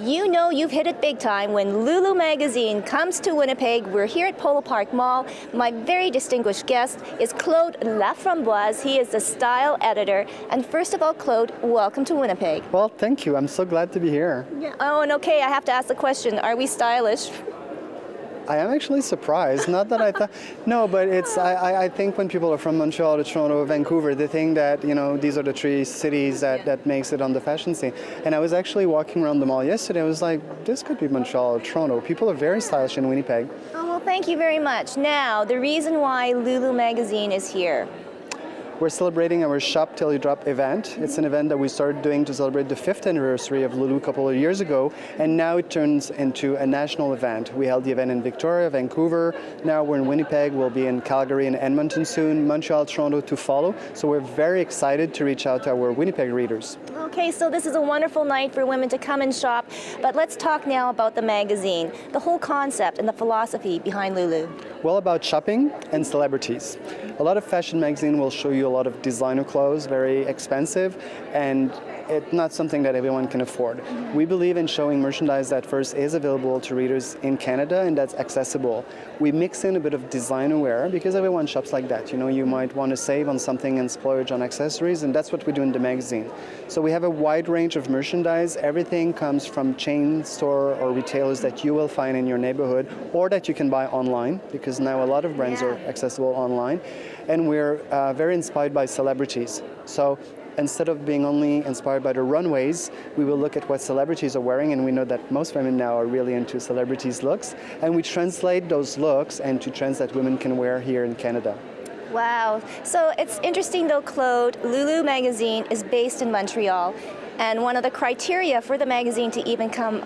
You know you've hit it big time when LOULOU Magazine comes to Winnipeg. We're here at Polo Park Mall. My very distinguished guest is Claude LaFramboise. He is the style editor. And first of all, Claude, welcome to Winnipeg. Well, thank you. I'm so glad to be here. Yeah. Oh, and okay, I have to ask the question, are we stylish? I am actually surprised. Not that I thought, no, but it's, I think when people are from Montreal to Toronto, Vancouver, they think that, you know, these are the three cities that makes it on the fashion scene. And I was actually walking around the mall yesterday, I was like, this could be Montreal or Toronto. People are very stylish in Winnipeg. Oh, well, thank you very much. Now, the reason why LOULOU Magazine is here. We're celebrating our Shop Till You Drop event. It's an event that we started doing to celebrate the 5th anniversary of LOULOU a couple of years ago, and now it turns into a national event. We held the event in Victoria, Vancouver, now we're in Winnipeg, we'll be in Calgary and Edmonton soon, Montreal, Toronto to follow, so we're very excited to reach out to our Winnipeg readers. Okay, so this is a wonderful night for women to come and shop, but let's talk now about the magazine, the whole concept and the philosophy behind LOULOU. Well, about shopping and celebrities. A lot of fashion magazine will show you a lot of designer clothes, very expensive, and it's not something that everyone can afford. We believe in showing merchandise that first is available to readers in Canada and that's accessible. We mix in a bit of designer wear because everyone shops like that. You know, you might want to save on something and splurge on accessories, and that's what we do in the magazine. So we have a wide range of merchandise. Everything comes from chain store or retailers that you will find in your neighborhood or that you can buy online, because now a lot of brands are accessible online. And we're very inspired by celebrities. So instead of being only inspired by the runways, we will look at what celebrities are wearing, and we know that most women now are really into celebrities' looks, and we translate those looks into trends that women can wear here in Canada. Wow. So it's interesting though, Claude, LOULOU Magazine is based in Montreal, and one of the criteria for the magazine to even come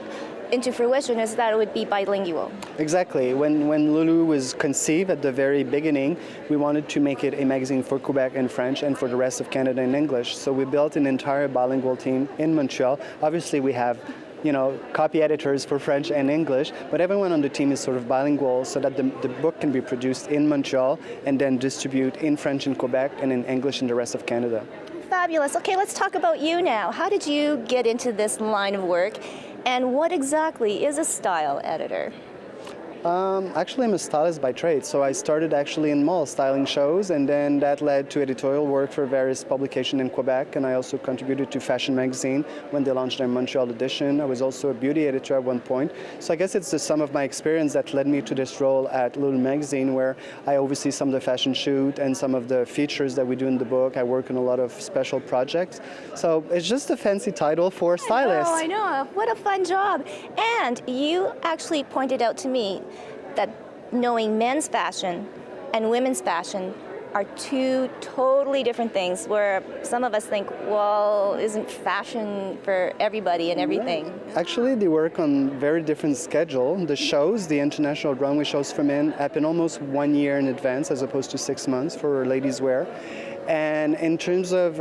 into fruition is that it would be bilingual. Exactly. When LOULOU was conceived at the very beginning, we wanted to make it a magazine for Quebec in French and for the rest of Canada in English. So we built an entire bilingual team in Montreal. Obviously we have, you know, copy editors for French and English, but everyone on the team is sort of bilingual so that the book can be produced in Montreal and then distribute in French in Quebec and in English in the rest of Canada. Fabulous. Okay, let's talk about you now. How did you get into this line of work? And what exactly is a style editor? Actually, I'm a stylist by trade, so I started actually in mall styling shows, and then that led to editorial work for various publications in Quebec, and I also contributed to Fashion Magazine when they launched their Montreal edition. I was also a beauty editor at one point, so I guess it's the sum of my experience that led me to this role at LOULOU Magazine, where I oversee some of the fashion shoot and some of the features that we do in the book. I work on a lot of special projects, so it's just a fancy title for a stylist. I know. What a fun job. And you actually pointed out to me that knowing men's fashion and women's fashion are two totally different things, where some of us think, well, isn't fashion for everybody and everything? Right. Actually, they work on very different schedule. The shows, the international runway shows for men, happen almost 1 year in advance as opposed to 6 months for ladies' wear. And in terms of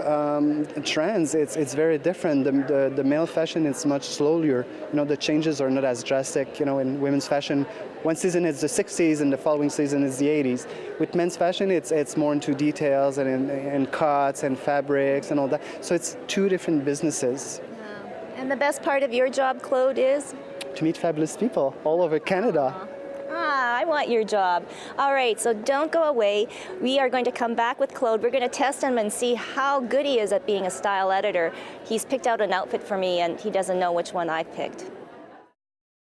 trends, it's very different. The male fashion is much slower. You know, the changes are not as drastic. You know, in women's fashion, one season is the 60s and the following season is the 80s. With men's fashion, it's more into details and cuts and fabrics and all that. So it's two different businesses. Wow. And the best part of your job, Claude, is? To meet fabulous people all over Canada. I want your job. All right, so don't go away. We are going to come back with Claude. We're going to test him and see how good he is at being a style editor. He's picked out an outfit for me, and he doesn't know which one I've picked.